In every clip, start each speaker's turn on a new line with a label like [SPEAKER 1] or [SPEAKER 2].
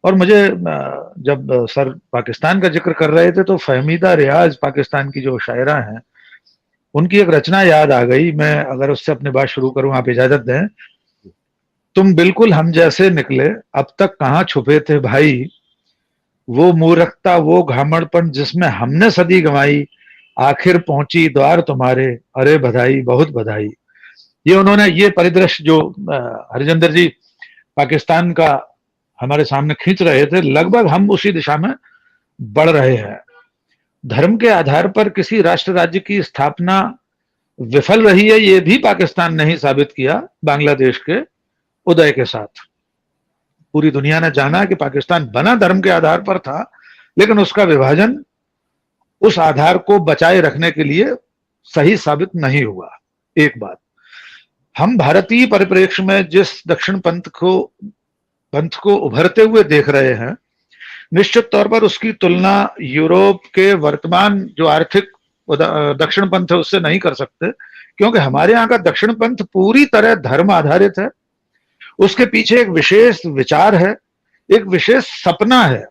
[SPEAKER 1] और मुझे जब सर पाकिस्तान का जिक्र कर रहे थे तो फहमीदा रियाज पाकिस्तान की जो शायरा हैं उनकी एक रचना याद आ गई। मैं अगर उससे अपनी बात शुरू करूं, आप इजाजत दें। तुम बिल्कुल हम जैसे निकले, अब तक कहाँ छुपे थे भाई, वो मूर्खता वो घामड़पन जिसमें हमने सदी गंवाई, आखिर पहुंची द्वार तुम्हारे, अरे बधाई बहुत बधाई। ये उन्होंने ये परिदृश्य जो हरिजिंदर जी पाकिस्तान का हमारे सामने खींच रहे थे, लगभग हम उसी दिशा में बढ़ रहे हैं। धर्म के आधार पर किसी राष्ट्र राज्य की स्थापना विफल रही है, ये भी पाकिस्तान ने ही साबित किया बांग्लादेश के उदय के साथ। पूरी दुनिया ने जाना कि पाकिस्तान बना धर्म के आधार पर था, लेकिन उसका विभाजन उस आधार को बचाए रखने के लिए सही साबित नहीं हुआ। एक बात, हम भारतीय परिप्रेक्ष्य में जिस दक्षिण पंथ को उभरते हुए देख रहे हैं, निश्चित तौर पर उसकी तुलना यूरोप के वर्तमान जो आर्थिक दक्षिण पंथ है उससे नहीं कर सकते, क्योंकि हमारे यहाँ का दक्षिण पंथ पूरी तरह धर्म आधारित है। उसके पीछे एक विशेष विचार है, एक विशेष सपना है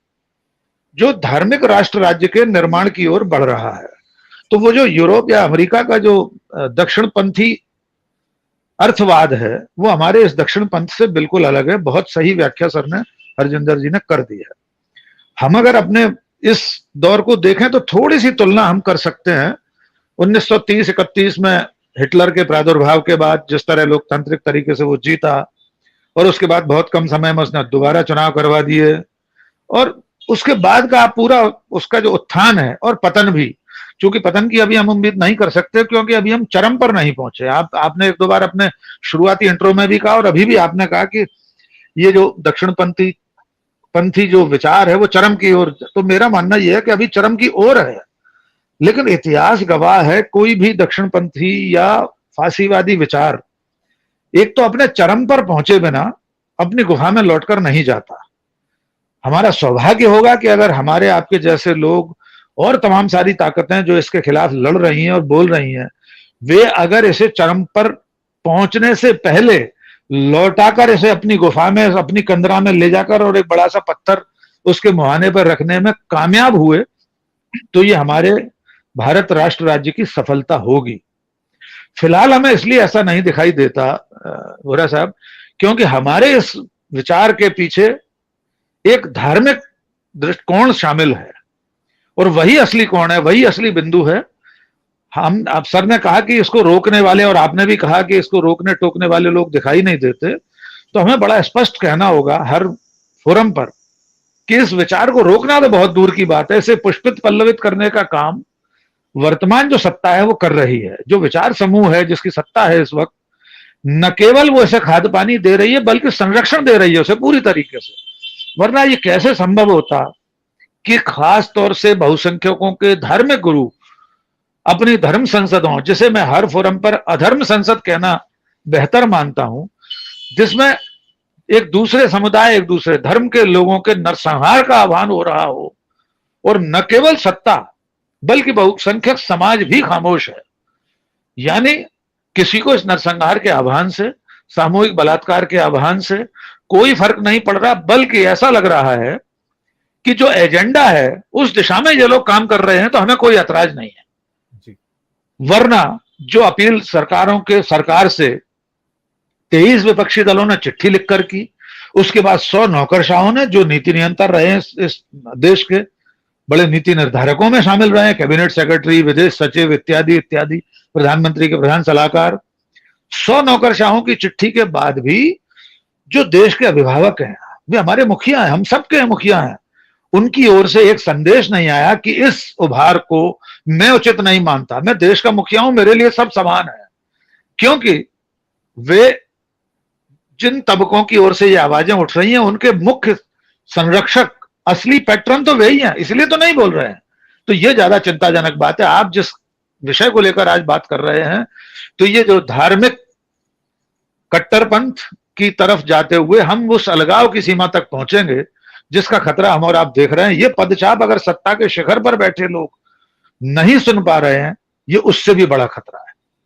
[SPEAKER 1] जो धार्मिक राष्ट्र राज्य के निर्माण की ओर बढ़ रहा है। तो वो जो यूरोप या अमेरिका का जो दक्षिणपंथी अर्थवाद है वो हमारे इस दक्षिण पंथ से बिल्कुल अलग है। बहुत सही व्याख्या सर ने, हरजिंदर जी ने कर दी है। हम अगर अपने इस दौर को देखें तो थोड़ी सी तुलना हम कर सकते हैं 1930-31 में हिटलर के प्रादुर्भाव के बाद जिस तरह लोकतांत्रिक तरीके से वो जीता, और उसके बाद बहुत कम समय में उसने दोबारा चुनाव करवा दिए, और उसके बाद का पूरा उसका जो उत्थान है और पतन भी, चूंकि पतन की अभी हम उम्मीद नहीं कर सकते क्योंकि अभी हम चरम पर नहीं पहुंचे। आपने एक दो बार अपने शुरुआती इंट्रो में भी कहा और अभी भी आपने कहा कि ये जो दक्षिणपंथी जो विचार है वो चरम की ओर, तो मेरा मानना यह है कि अभी चरम की ओर है। लेकिन इतिहास गवाह है कोई भी दक्षिणपंथी या फांसीवादी विचार एक तो अपने चरम पर पहुंचे बिना अपनी गुफा में लौटकर नहीं जाता। हमारा सौभाग्य होगा कि अगर हमारे आपके जैसे लोग और तमाम सारी ताकतें जो इसके खिलाफ लड़ रही हैं और बोल रही हैं, वे अगर इसे चरम पर पहुंचने से पहले लौटाकर इसे अपनी गुफा में, अपनी कंदरा में ले जाकर और एक बड़ा सा पत्थर उसके मुहाने पर रखने में कामयाब हुए, तो ये हमारे भारत राष्ट्र राज्य की सफलता होगी। फिलहाल हमें इसलिए ऐसा नहीं दिखाई देता वोरा साहब, क्योंकि हमारे इस विचार के पीछे एक धार्मिक दृष्टिकोण शामिल है, और वही असली कोण है, वही असली बिंदु है। हम आप सर ने कहा कि इसको रोकने वाले, और आपने भी कहा कि इसको रोकने टोकने वाले लोग दिखाई नहीं देते, तो हमें बड़ा स्पष्ट कहना होगा हर फोरम पर कि इस विचार को रोकना तो बहुत दूर की बात है, इसे पुष्पित पल्लवित करने का काम वर्तमान जो सत्ता है वो कर रही है। जो विचार समूह है जिसकी सत्ता है इस वक्त, न केवल वो इसे खाद पानी दे रही है बल्कि संरक्षण दे रही है उसे पूरी तरीके से। वरना ये कैसे संभव होता कि खास तौर से बहुसंख्यकों के धार्मिक गुरु अपनी धर्म संसदों, जिसे मैं हर फोरम पर अधर्म संसद कहना बेहतर मानता हूं, जिसमें एक दूसरे समुदाय, एक दूसरे धर्म के लोगों के नरसंहार का आह्वान हो रहा हो, और न केवल सत्ता बल्कि बहुसंख्यक समाज भी खामोश है। यानी किसी को इस नरसंहार के आह्वान से, सामूहिक बलात्कार के आह्वान से कोई फर्क नहीं पड़ रहा, बल्कि ऐसा लग रहा है कि जो एजेंडा है उस दिशा में ये लोग काम कर रहे हैं तो हमें कोई ऐतराज नहीं है जी। वरना जो अपील सरकार से 23 विपक्षी दलों ने चिट्ठी लिखकर की, उसके बाद 100 नौकरशाहों ने जो नीति नियंत्रण रहे हैं इस देश के, बड़े नीति निर्धारकों में शामिल रहे हैं, कैबिनेट सेक्रेटरी, विदेश सचिव इत्यादि इत्यादि, प्रधानमंत्री के प्रधान सलाहकार, 100 नौकरशाहों की चिट्ठी के बाद भी जो देश के अभिभावक हैं, वे हमारे मुखिया हैं, हम सबके मुखिया हैं, उनकी ओर से एक संदेश नहीं आया कि इस उभार को मैं उचित नहीं मानता, मैं देश का मुखिया हूं, मेरे लिए सब समान है। क्योंकि वे जिन तबकों की ओर से ये आवाजें उठ रही हैं उनके मुख्य संरक्षक, असली पैटर्न तो वही हैं, इसलिए तो नहीं बोल रहे हैं। तो ये ज्यादा चिंताजनक बात है। आप जिस विषय को लेकर आज बात कर रहे हैं, तो ये जो धार्मिक कट्टरपंथ की तरफ जाते हुए हम उस अलगाव की सीमा तक पहुंचेंगे जिसका खतरा हम और आप देख रहे हैं। ये पदचाप अगर सत्ता के शिखर पर बैठे लोग नहीं सुन पा रहे हैं, ये उससे भी बड़ा खतरा है।